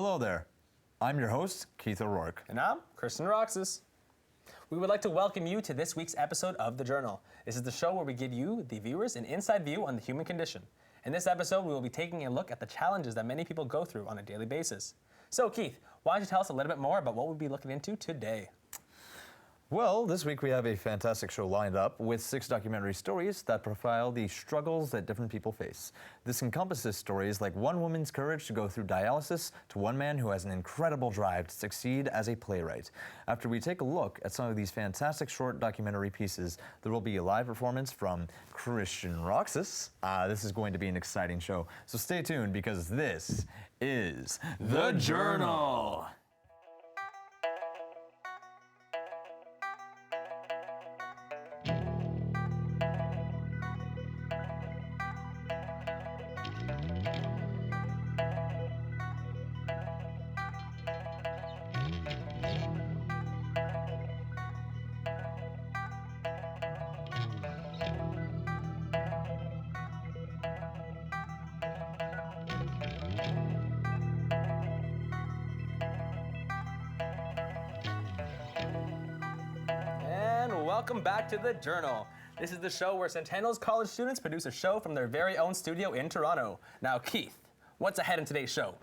Hello there. I'm your host, Keith O'Rourke. And I'm Kristen Roxas. We would like to welcome you to this week's episode of The Journal. This is the show where we give you, the viewers, an inside view on the human condition. In this episode, we will be taking a look at the challenges that many people go through on a daily basis. So, Keith, why don't you tell us a little bit more about what we'll be looking into today? Well, this week we have a fantastic show lined up with 6 documentary stories that profile the struggles that different people face. This encompasses stories like one woman's courage to go through dialysis to one man who has an incredible drive to succeed as a playwright. After we take a look at some of these fantastic short documentary pieces, there will be a live performance from Christian Roxas. This is going to be an exciting show, so stay tuned because this is The Journal. Welcome back to The Journal. This is the show where Centennial's college students produce a show from their very own studio in Toronto. Now, Keith, what's ahead in today's show?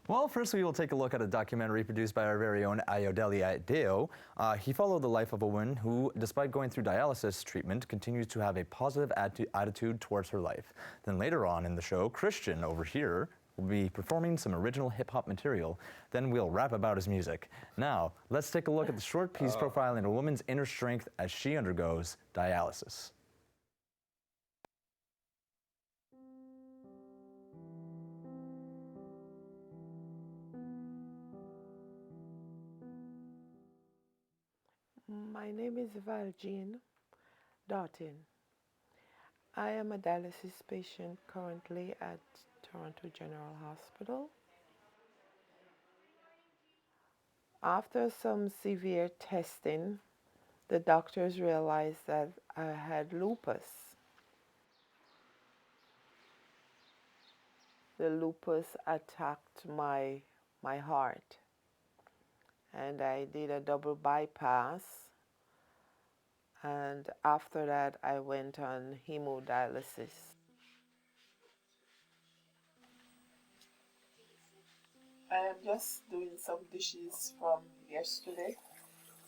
Well, first we will take a look at a documentary produced by our very own Ayodele Adeo. He followed the life of a woman who, despite going through dialysis treatment, continues to have a positive attitude towards her life. Then later on in the show, Christian over here will be performing some original hip-hop material. Then we'll rap about his music. Now, let's take a look at the short piece profiling a woman's inner strength as she undergoes dialysis. My name is Valjean Dartin. I am a dialysis patient currently at Toronto General Hospital. After some severe testing, the doctors realized that I had lupus. The lupus attacked my heart, and I did a double bypass, and after that I went on hemodialysis. I am just doing some dishes from yesterday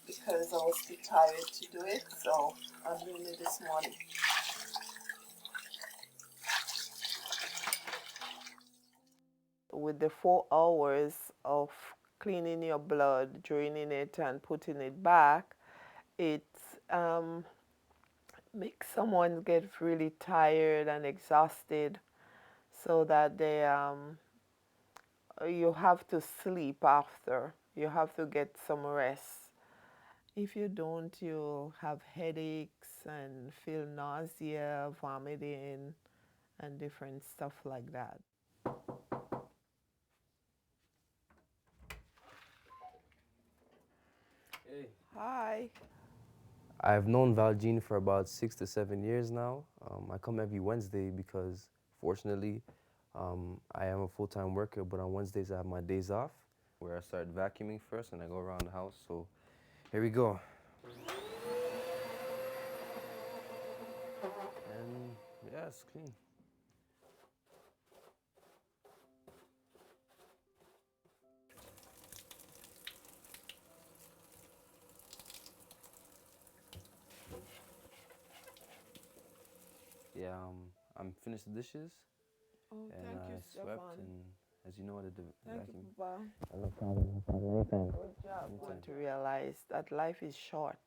because I was too tired to do it, so I'm doing it this morning. With the 4 hours of cleaning your blood, draining it and putting it back, it makes someone get really tired and exhausted, so that they you have to sleep after. You have to get some rest. If you don't, you'll have headaches and feel nausea, vomiting, and different stuff like that. Hey. Hi. I've known Valjean for about 6 to 7 years now. I come every Wednesday because, fortunately, I am a full-time worker, but on Wednesdays I have my days off, where I start vacuuming first and I go around the house. So here we go. And yeah, it's clean. Yeah, I'm finished the dishes. Oh, And thank you, I swept, Stefan. and as you know, I did the Thank vacuum. you, Papa. No problem. Anytime. Good job. I want to realize that life is short,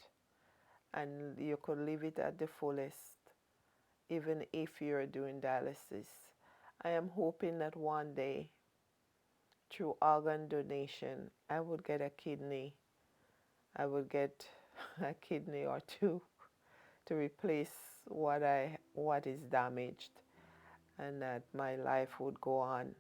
and you could live it at the fullest, even if you're doing dialysis. I am hoping that one day, through organ donation, I would get a kidney. I would get a kidney or two to replace what is damaged, and that my life would go on.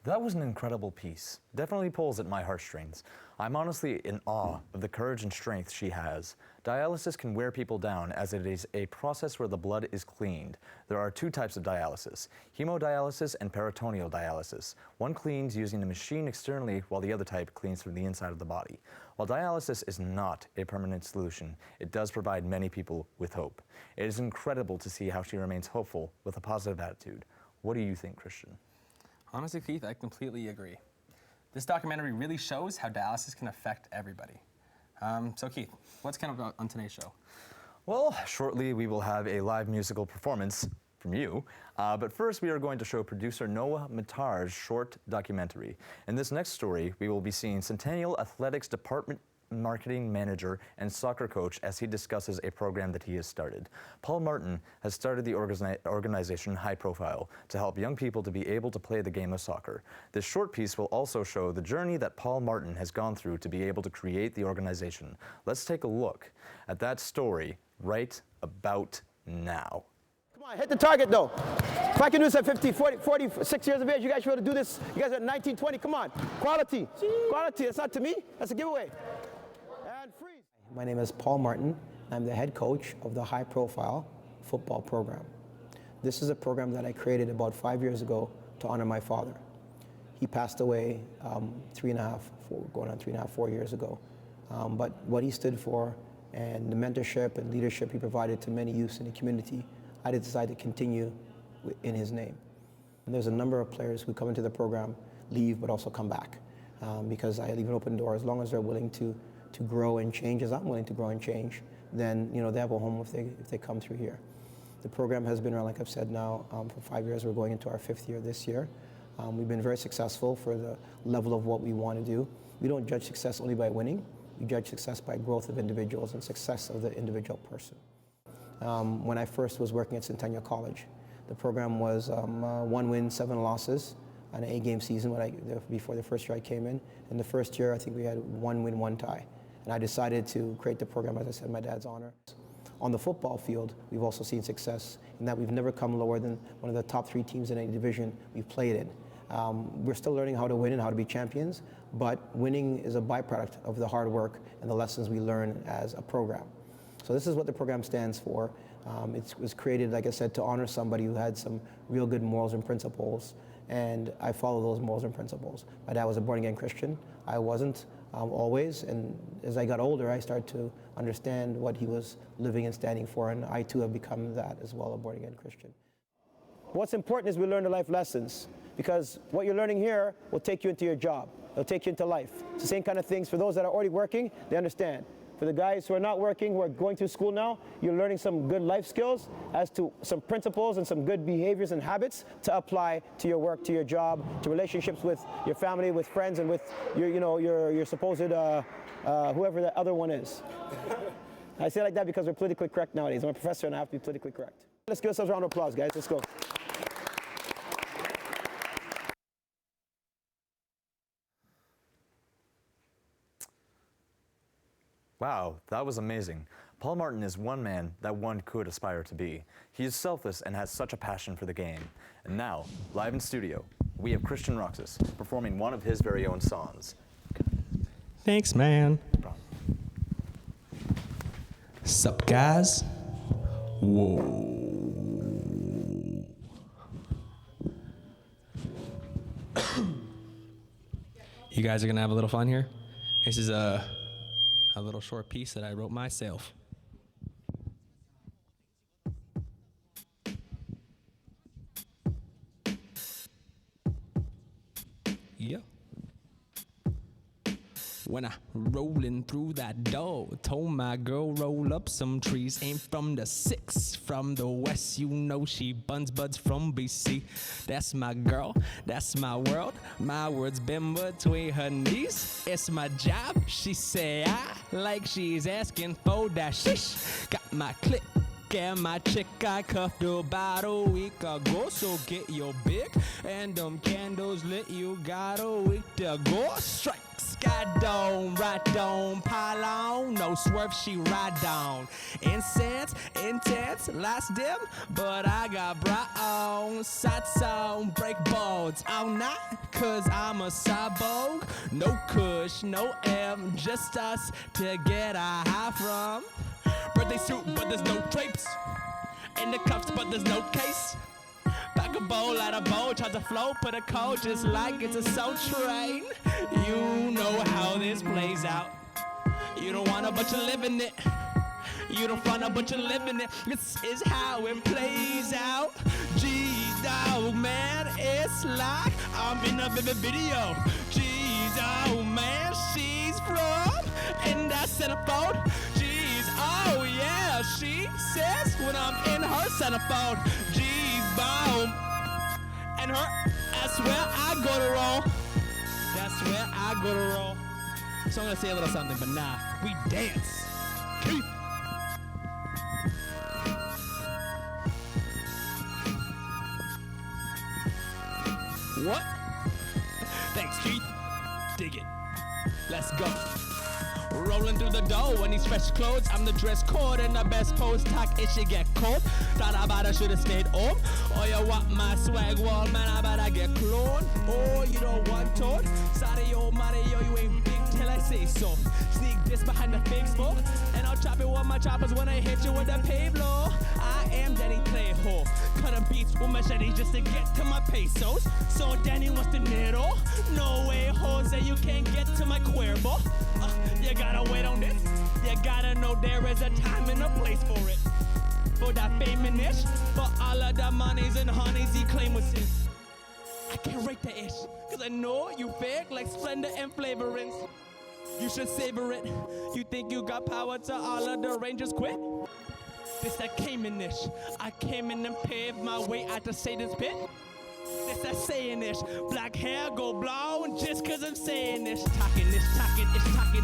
That was an incredible piece. Definitely pulls at my heartstrings. I'm honestly in awe of the courage and strength she has. Dialysis can wear people down as it is a process where the blood is cleaned. There are two types of dialysis, hemodialysis and peritoneal dialysis. One cleans using the machine externally while the other type cleans from the inside of the body. While dialysis is not a permanent solution, it does provide many people with hope. It is incredible to see how she remains hopeful with a positive attitude. What do you think, Christian? Honestly, Keith, I completely agree. This documentary really shows how dialysis can affect everybody. So Keith, what's kind of on today's show? Well, shortly we will have a live musical performance from you, but first we are going to show producer Noah Matar's short documentary. In this next story, we will be seeing Centennial Athletics Department marketing manager and soccer coach as he discusses a program that he has started. Paul Martin has started the organization HiProfile to help young people to be able to play the game of soccer. This short piece will also show the journey that Paul Martin has gone through to be able to create the organization. Let's take a look at that story right about now. Come on, hit the target though. If I can do this at 50, 40, 46 years of age, you guys should be able to do this. You guys are at 19, 20, come on. Quality, quality, that's not to me, that's a giveaway. And freeze. My name is Paul Martin. I'm the head coach of the HiProfile football program. This is a program that I created about 5 years ago to honor my father. He passed away 4 years ago. But what he stood for and the mentorship and leadership he provided to many youths in the community, I decided to continue in his name. And there's a number of players who come into the program, leave, but also come back because I leave an open door. As long as they're willing to grow and change, as I'm willing to grow and change, then they have a home if they come through here. The program has been around, like I've said now, for 5 years. We're going into our 5th year this year. We've been very successful for the level of what we want to do. We don't judge success only by winning. We judge success by growth of individuals and success of the individual person. When I first was working at Centennial College, the program was 1 win, 7 losses, an 8-game season before the first year I came in. In the first year, I think we had 1 win, 1 tie. And I decided to create the program, as I said, in my dad's honor. On the football field, we've also seen success in that we've never come lower than one of the top 3 teams in any division we've played in. We're still learning how to win and how to be champions, but winning is a byproduct of the hard work and the lessons we learn as a program. So this is what the program stands for. It was created, like I said, to honor somebody who had some real good morals and principles, and I follow those morals and principles. My dad was a born-again Christian. I wasn't always, and as I got older, I started to understand what he was living and standing for, and I too have become that as well, a born-again Christian. What's important is we learn the life lessons, because what you're learning here will take you into your job. It'll take you into life. It's the same kind of things for those that are already working, they understand. For the guys who are not working, who are going through school now, you're learning some good life skills as to some principles and some good behaviors and habits to apply to your work, to your job, to relationships with your family, with friends, and with your supposed whoever the other one is. I say it like that because we're politically correct nowadays. I'm a professor and I have to be politically correct. Let's give ourselves a round of applause, guys. Let's go. Wow, that was amazing. Paul Martin is one man that one could aspire to be. He is selfless and has such a passion for the game. And now, live in studio, we have Christian Roxas performing one of his very own songs. Thanks, man. No problem. Sup, guys? Whoa. You guys are gonna have a little fun here. This is a little short piece that I wrote myself. Yeah. When I rolling through that door, told my girl roll up some trees. Ain't from the 6, from the west, you know she buns buds from BC. That's my girl, that's my world. My words been between her knees. It's my job, she say I like she's asking for that shish. Got my clip and my chick I cuffed about a week ago. So get your big and them candles lit. You got a week to go. Strike, sky dome, right dome, pylon. No swerve, she ride down. Incense, intense, last dim, but I got bright on. Sights on, break bones all night, cause I'm a cyborg. No kush, no M, just us to get our high from. Birthday suit, but there's no drapes. In the cuffs, but there's no case. Pack a bowl out of bowl, try to flow, put a code just like it's a soul train. You know how this plays out. You don't wanna, but you're living it. You don't wanna, but you're living it. This is how it plays out. Geez, dog, man, it's like I'm in a vivid video. Geez, oh man, she's from in that centerfold. Geez, oh yeah, she says when I'm in her centerfold. Geez, boom, and her, that's where I go to roll. That's where I go to roll. So I'm gonna say a little something, but nah, we dance. Keep. What? Thanks, Keith. Dig it. Let's go. Rolling through the dough in these fresh clothes. I'm the dress code and the best post talk. It should get cold. Thought about I should've stayed home. Oh, you want my swag wall, man? I better get cloned. Oh, you don't want told. Sorry, oh, Mario, you ain't big till I say so. Sneak this behind the fake smoke, and I'll chop it with my choppers when I hit you with the pavlo. I am Danny Trejo, cutting beats with machetes just to get to my pesos. So Danny wants the needle. No way, Jose, you can't get to my cuervo. You gotta wait on this. You gotta know there is a time and a place for it. For that fame and ish, for all of the monies and honeys he claim was his. I can't rate the ish, cause I know you fake like splendor and flavorings. You should savor it. You think you got power to all of the Rangers quit? This that Cayman-ish. I came in and paved my way out to Satan's pit. This that saying-ish. Black hair go blonde just cause I'm saying this. Talking this, talking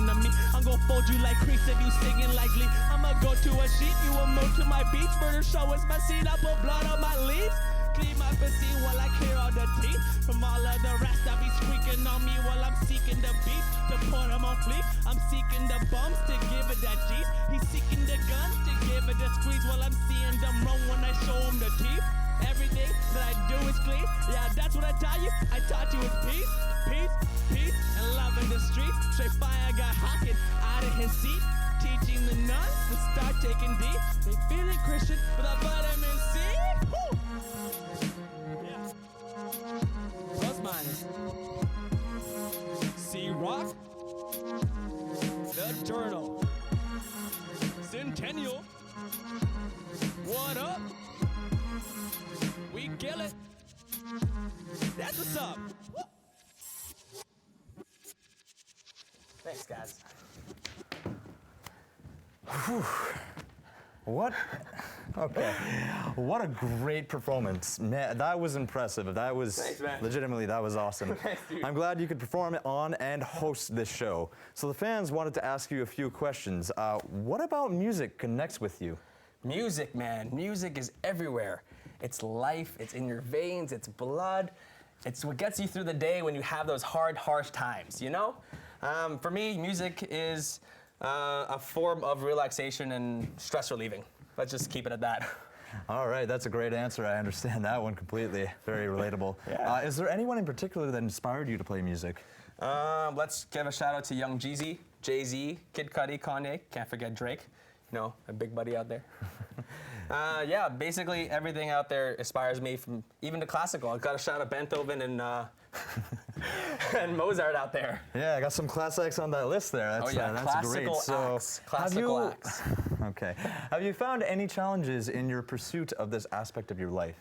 to me. I'm gonna fold you like crease if you singing like Lee. I'ma go to a sheet, you will move to my beach. Murder show is my scene, I put blood on my leaves. Clean my pussy while I clear all the teeth from all of the rest that be squeaking on me while I'm seeking the beat to put them on fleek. I'm seeking the bumps to give it that G's. He's seeking the guns to give it the squeeze while I'm seeing them wrong when I show him the teeth. Everything that I do is clean. Yeah, that's what I taught you. I taught you is peace, peace, peace, and love in the streets. Straight fire got hocking out of his seat. Teaching the nuns to start taking D. They feeling Christian with a vitamin C. Woo! Plus minus. C-Rock, The Journal, Centennial, what up? We kill it. That's what's up. Woo! Thanks, guys. What? Okay. What a great performance. Man, that was impressive. That was Thanks, man. legitimately, that was awesome. Thanks, dude. I'm glad you could perform it on and host this show. So the fans wanted to ask you a few questions. What about music connects with you? Music, man. Music is everywhere. It's life, it's in your veins, it's blood. It's what gets you through the day when you have those hard, harsh times, you know? For me, music is a form of relaxation and stress relieving. Let's just keep it at that. All right, that's a great answer. I understand that one completely. Very relatable. Yeah. Is there anyone in particular that inspired you to play music? Let's give a shout out to Young Jeezy, Jay-Z, Kid Cudi, Kanye. Can't forget Drake. You know, a big buddy out there. Yeah, basically everything out there inspires me, from even to classical. I've got a shout out Beethoven and and Mozart out there. Yeah, I got some classics on that list there. That's, Oh yeah, that's classical great. So, acts. Classical acts. Okay. Have you found any challenges in your pursuit of this aspect of your life?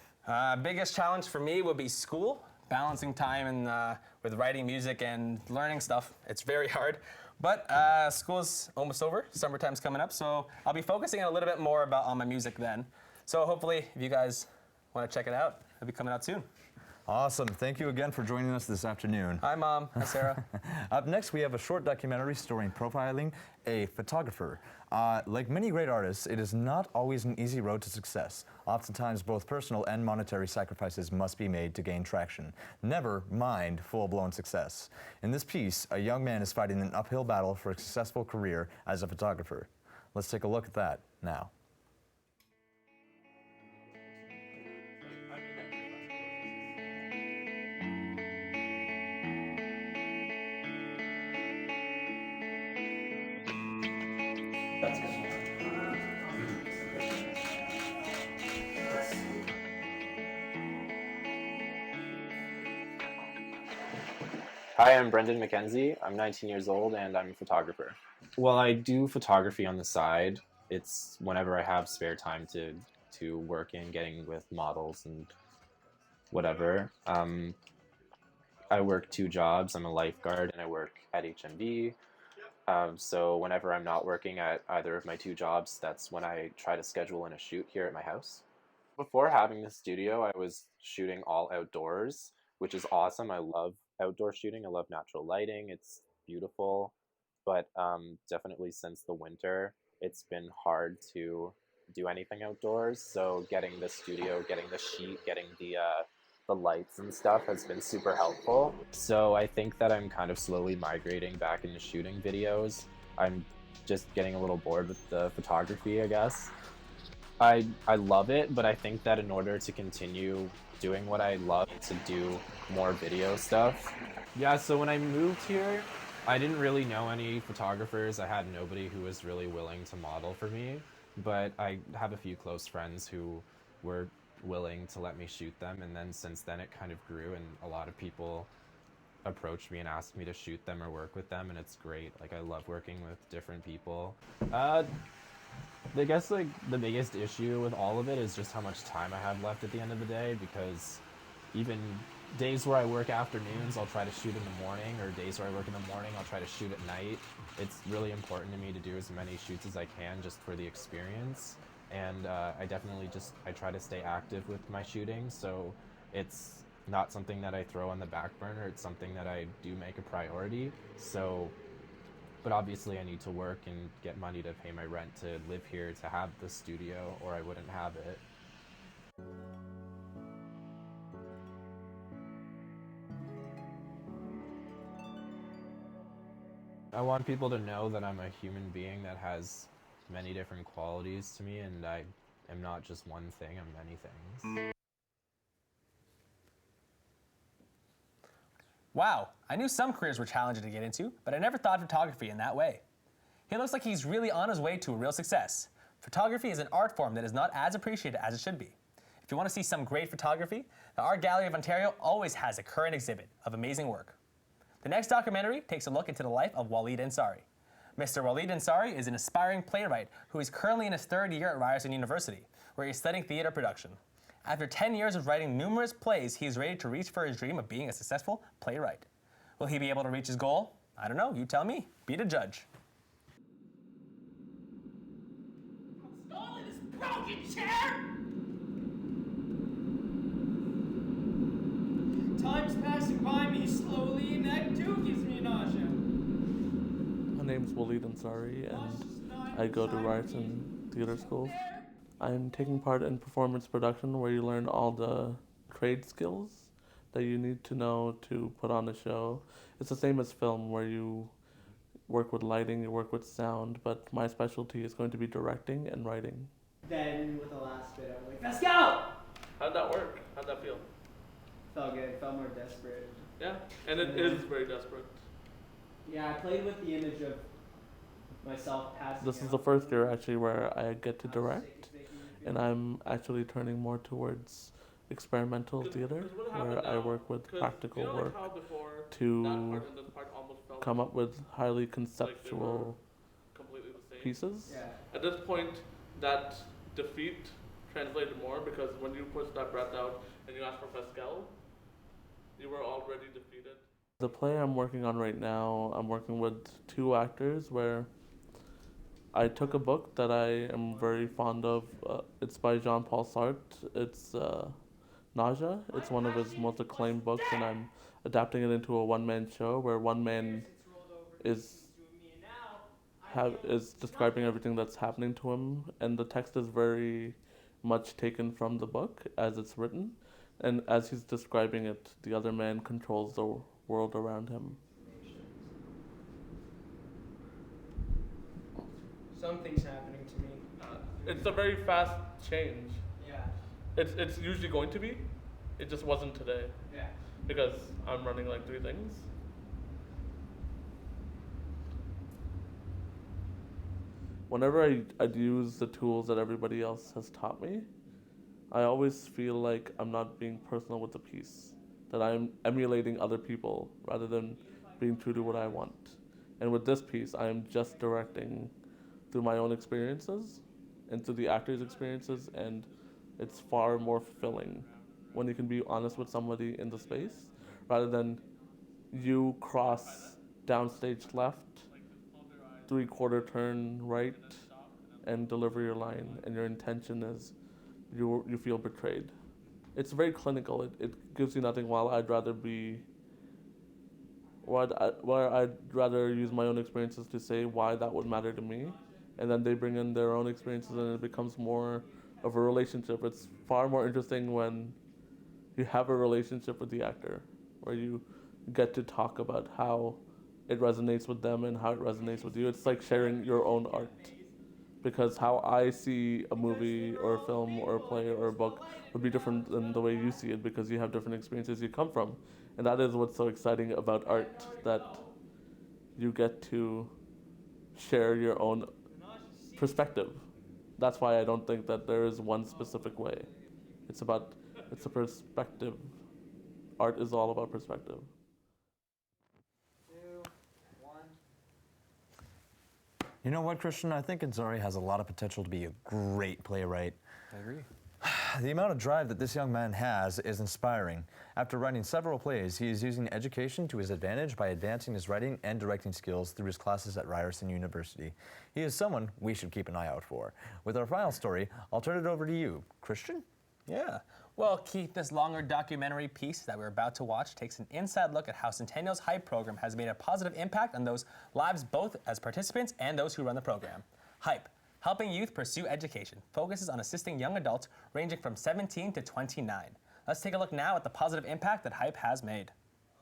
Biggest challenge for me would be school, balancing time and with writing music and learning stuff. It's very hard. But school's almost over, summertime's coming up, so I'll be focusing a little bit more on my music then. So hopefully, if you guys want to check it out, it'll be coming out soon. Awesome. Thank you again for joining us this afternoon. Hi, Mom. Hi, Sarah. Up next, we have a short documentary story profiling a photographer. Like many great artists, it is not always an easy road to success. Oftentimes, both personal and monetary sacrifices must be made to gain traction. Never mind full-blown success. In this piece, a young man is fighting an uphill battle for a successful career as a photographer. Let's take a look at that now. That's good. Hi, I'm Brendan McKenzie. I'm 19 years old and I'm a photographer. Well, I do photography on the side. It's whenever I have spare time to work in getting with models and whatever. I work 2 jobs. I'm a lifeguard and I work at HMB. So whenever I'm not working at either of my 2 jobs, that's when I try to schedule in a shoot here at my house. Before having the studio, I was shooting all outdoors, which is awesome. I love outdoor shooting. I love natural lighting. It's beautiful. But definitely since the winter, it's been hard to do anything outdoors. So getting the studio, getting the sheet, getting the lights and stuff has been super helpful. So I think that I'm kind of slowly migrating back into shooting videos. I'm just getting a little bored with the photography, I guess. I love it, but I think that in order to continue doing what I love, to do more video stuff. Yeah, so when I moved here, I didn't really know any photographers. I had nobody who was really willing to model for me, but I have a few close friends who were willing to let me shoot them, and then since then it kind of grew and a lot of people approached me and asked me to shoot them or work with them, and it's great. Like, I love working with different people. I guess like the biggest issue with all of it is just how much time I have left at the end of the day, because even days where I work afternoons, I'll try to shoot in the morning, or days where I work in the morning, I'll try to shoot at night. It's really important to me to do as many shoots as I can just for the experience. And I try to stay active with my shooting, so it's not something that I throw on the back burner. It's something that I do make a priority. So, but obviously I need to work and get money to pay my rent to live here, to have the studio, or I wouldn't have it. I want people to know that I'm a human being that has many different qualities to me, and I am not just one thing, I'm many things. Wow, I knew some careers were challenging to get into, but I never thought photography in that way. He looks like he's really on his way to a real success. Photography is an art form that is not as appreciated as it should be. If you want to see some great photography, the Art Gallery of Ontario always has a current exhibit of amazing work. The next documentary takes a look into the life of Walid Ansari. Mr. Walid Ansari is an aspiring playwright who is currently in his 3rd year at Ryerson University, where he is studying theater production. After 10 years of writing numerous plays, he is ready to reach for his dream of being a successful playwright. Will he be able to reach his goal? I don't know, you tell me. Be the judge. Stolen this broken chair! Time's passing by me slowly, and that too gives me nausea. My name's Walid Ansari, and I go to Ryerson Theatre School. I'm taking part in performance production, where you learn all the trade skills that you need to know to put on a show. It's the same as film, where you work with lighting, you work with sound, but my specialty is going to be directing and writing. Then with the last bit, I was like, let's go! How'd that work? How'd that feel? Felt good, felt more desperate. Yeah, and it is very desperate. Yeah, I played with the image of myself passing This is out. the first year actually where I get to direct, and I'm actually turning more towards experimental theater, where I work with practical work to come up with highly conceptual pieces. Yeah. At this point, that defeat translated more, because when you pushed that breath out and you asked for Pascal, you were already defeated. The play I'm working on right now, I'm working with 2 actors, where I took a book that I am very fond of. It's by Jean-Paul Sartre. It's Nausea. It's one of his most acclaimed books, and I'm adapting it into a one-man show where one man is is describing everything that's happening to him, and the text is very much taken from the book as it's written, and as he's describing it, the other man controls the world around him. Something's happening to me. It's a very fast change. Yeah. It's usually going to be. It just wasn't today. Yeah. Because I'm running like 3 things. Whenever I use the tools that everybody else has taught me, I always feel like I'm not being personal with the piece, that I'm emulating other people rather than being true to what I want. And with this piece, I am just directing through my own experiences and through the actors' experiences, and it's far more fulfilling when you can be honest with somebody in the space rather than you cross downstage left, 3/4 turn right, and deliver your line, and your intention is you feel betrayed. It's very clinical. It gives you nothing, while I'd rather use my own experiences to say why that would matter to me, and then they bring in their own experiences, and it becomes more of a relationship. It's far more interesting when you have a relationship with the actor, where you get to talk about how it resonates with them and how it resonates with you. It's like sharing your own art, because how I see a movie or a film or a play or a book would be different than the way you see it, because you have different experiences you come from. And that is what's so exciting about art, that you get to share your own perspective. That's why I don't think that there is one specific way. It's a perspective. Art is all about perspective. You know what, Christian? I think Ansari has a lot of potential to be a great playwright. I agree. The amount of drive that this young man has is inspiring. After writing several plays, he is using education to his advantage by advancing his writing and directing skills through his classes at Ryerson University. He is someone we should keep an eye out for. With our final story, I'll turn it over to you. Christian? Yeah. Well, Keith, this longer documentary piece that we're about to watch takes an inside look at how Centennial's HiProfile program has made a positive impact on those lives, both as participants and those who run the program. HiProfile, helping youth pursue education, focuses on assisting young adults ranging from 17 to 29. Let's take a look now at the positive impact that HiProfile has made.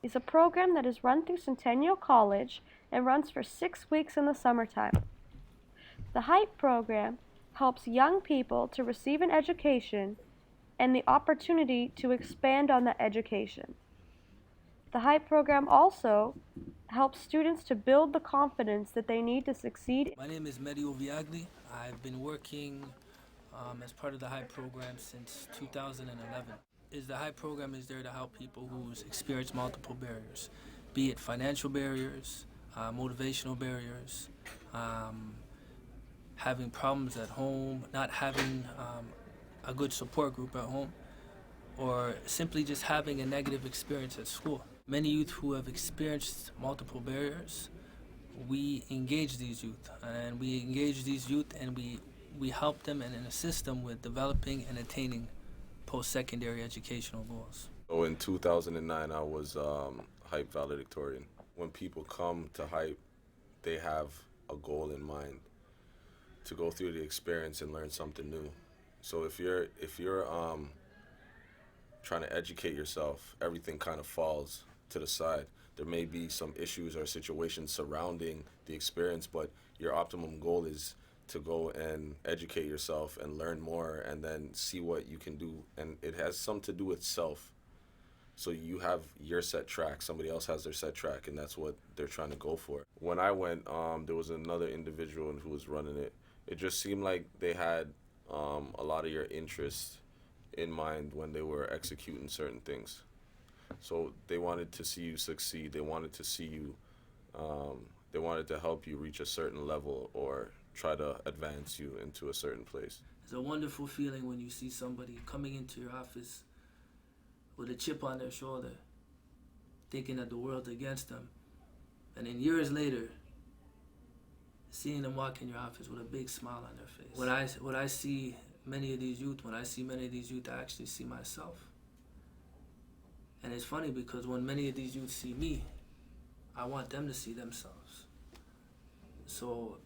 It's a program that is run through Centennial College and runs for 6 weeks in the summertime. The HiProfile program helps young people to receive an education and the opportunity to expand on that education. The HiProfile program also helps students to build the confidence that they need to succeed. My name is Medio Viagli. I've been working as part of the HiProfile program since 2011. The HiProfile program is there to help people who experience multiple barriers, be it financial barriers, motivational barriers, having problems at home, not having a good support group at home, or simply just having a negative experience at school. Many youth who have experienced multiple barriers, we engage these youth, and we help them and assist them with developing and attaining post-secondary educational goals. So in 2009, I was HiProfile valedictorian. When people come to HiProfile, they have a goal in mind to go through the experience and learn something new. So if you're trying to educate yourself, everything kind of falls to the side. There may be some issues or situations surrounding the experience, but your optimum goal is to go and educate yourself and learn more and then see what you can do. And it has something to do with self. So you have your set track, somebody else has their set track, and that's what they're trying to go for. When I went, there was another individual who was running it. It just seemed like they had a lot of your interests in mind when they were executing certain things. So they wanted to see you succeed. They wanted to see you, they wanted to help you reach a certain level or try to advance you into a certain place. It's a wonderful feeling when you see somebody coming into your office with a chip on their shoulder, thinking that the world's against them. And then years later, seeing them walk in your office with a big smile on their face. When I see many of these youth, I actually see myself. And it's funny because when many of these youth see me, I want them to see themselves. So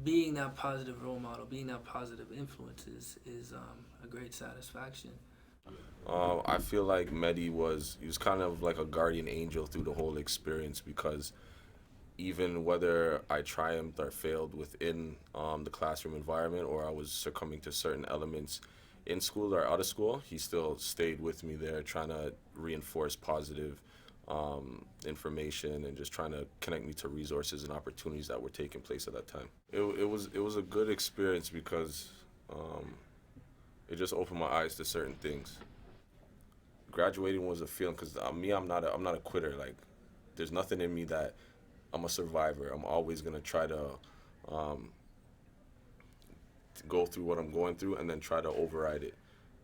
being that positive role model, being that positive influence is a great satisfaction. I feel like he was kind of like a guardian angel through the whole experience, because even whether I triumphed or failed within the classroom environment, or I was succumbing to certain elements in school or out of school, he still stayed with me there, trying to reinforce positive information and just trying to connect me to resources and opportunities that were taking place at that time. It was a good experience because it just opened my eyes to certain things. Graduating was a feeling, because I'm not a quitter. Like, there's nothing in me that I'm a survivor. I'm always gonna try to go through what I'm going through and then try to override it.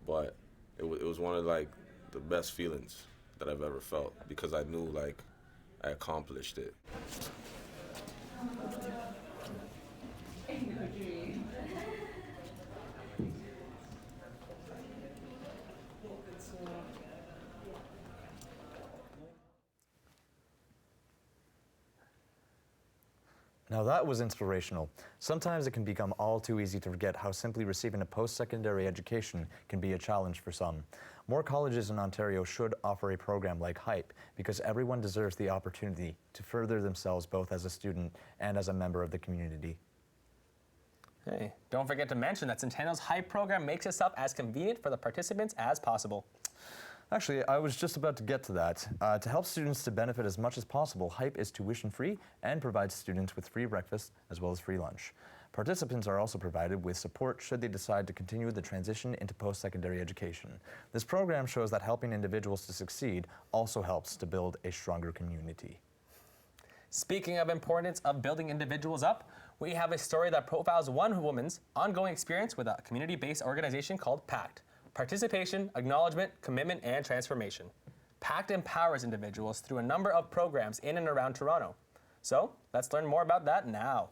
But it was one of like the best feelings that I've ever felt, because I knew like I accomplished it. Now that was inspirational. Sometimes it can become all too easy to forget how simply receiving a post-secondary education can be a challenge for some. More colleges in Ontario should offer a program like HiPE, because everyone deserves the opportunity to further themselves both as a student and as a member of the community. Hey, don't forget to mention that Centennial's HiPe program makes itself as convenient for the participants as possible. Actually, I was just about to get to that. To help students to benefit as much as possible, HiPe is tuition-free and provides students with free breakfast as well as free lunch. Participants are also provided with support should they decide to continue the transition into post-secondary education. This program shows that helping individuals to succeed also helps to build a stronger community. Speaking of importance of building individuals up, we have a story that profiles one woman's ongoing experience with a community-based organization called PACT. Participation, Acknowledgement, Commitment, and Transformation. PACT empowers individuals through a number of programs in and around Toronto. So, let's learn more about that now.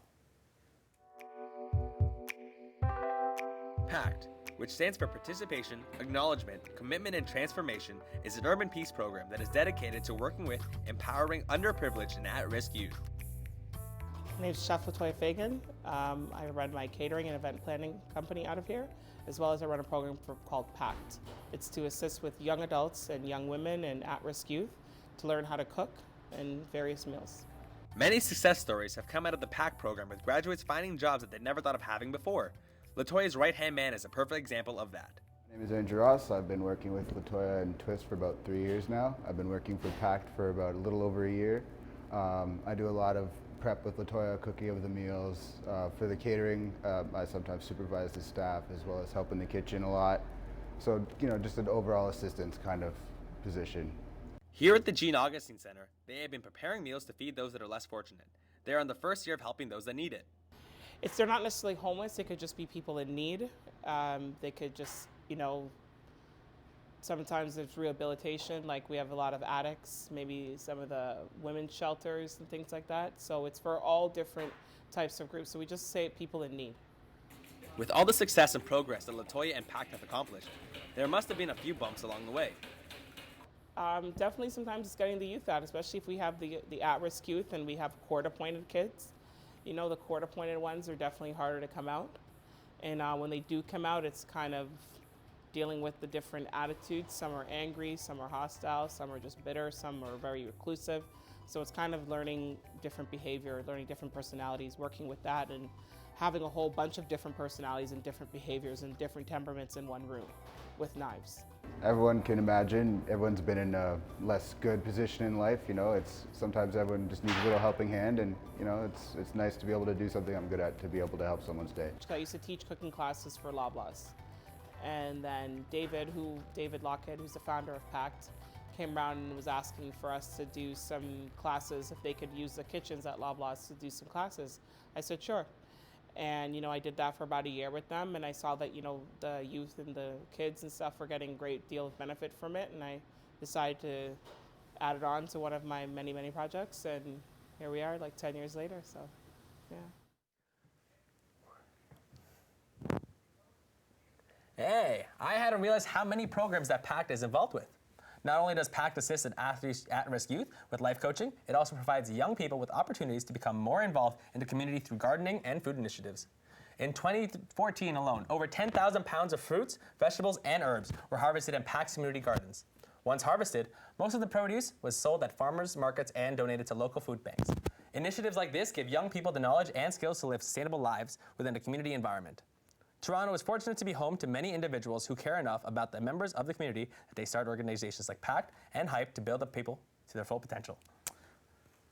PACT, which stands for Participation, Acknowledgement, Commitment, and Transformation, is an urban peace program that is dedicated to working with, empowering underprivileged and at-risk youth. My name is Chef Latoya Fagan. I run my catering and event planning company out of here, as well as I run a program called PACT. It's to assist with young adults and young women and at-risk youth to learn how to cook and various meals. Many success stories have come out of the PACT program, with graduates finding jobs that they never thought of having before. Latoya's right-hand man is a perfect example of that. My name is Andrew Ross. I've been working with Latoya and Twist for about 3 years now. I've been working for PACT for about a little over a year. I do a lot of prep with Latoya, cooking of the meals. For the catering, I sometimes supervise the staff as well as help in the kitchen a lot. So, just an overall assistance kind of position. Here at the Jean Augustine Center, they have been preparing meals to feed those that are less fortunate. They are in the first year of helping those that need it. They're not necessarily homeless, it could just be people in need. They could just, sometimes there's rehabilitation, like we have a lot of addicts, maybe some of the women's shelters and things like that. So it's for all different types of groups. So we just say people in need. With all the success and progress that Latoya and PACT have accomplished, there must have been a few bumps along the way. Definitely sometimes it's getting the youth out, especially if we have the at-risk youth and we have court-appointed kids. The court-appointed ones are definitely harder to come out. And when they do come out, it's kind of dealing with the different attitudes. Some are angry, some are hostile, some are just bitter, some are very reclusive. So it's kind of learning different behavior, learning different personalities, working with that, and having a whole bunch of different personalities and different behaviors and different temperaments in one room with knives. Everyone can imagine, everyone's been in a less good position in life, it's sometimes everyone just needs a little helping hand, and it's nice to be able to do something I'm good at, to be able to help someone's day. I used to teach cooking classes for Loblaws. And then David Lockhead, who's the founder of PACT, came around and was asking for us to do some classes, if they could use the kitchens at Loblaws to do some classes. I said, sure. And, I did that for about a year with them, and I saw that, the youth and the kids and stuff were getting a great deal of benefit from it, and I decided to add it on to one of my many, many projects, and here we are, like 10 years later, so, yeah. Hey, I hadn't realized how many programs that PACT is involved with. Not only does PACT assist at-risk youth with life coaching, it also provides young people with opportunities to become more involved in the community through gardening and food initiatives. In 2014 alone, over 10,000 pounds of fruits, vegetables, and herbs were harvested in PACT's community gardens. Once harvested, most of the produce was sold at farmers markets and donated to local food banks. Initiatives like this give young people the knowledge and skills to live sustainable lives within a community environment. Toronto is fortunate to be home to many individuals who care enough about the members of the community that they start organizations like PACT and HYPE to build up people to their full potential.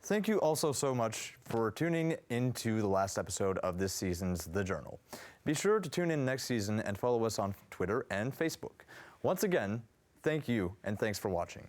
Thank you also so much for tuning into the last episode of this season's The Journal. Be sure to tune in next season and follow us on Twitter and Facebook. Once again, thank you and thanks for watching.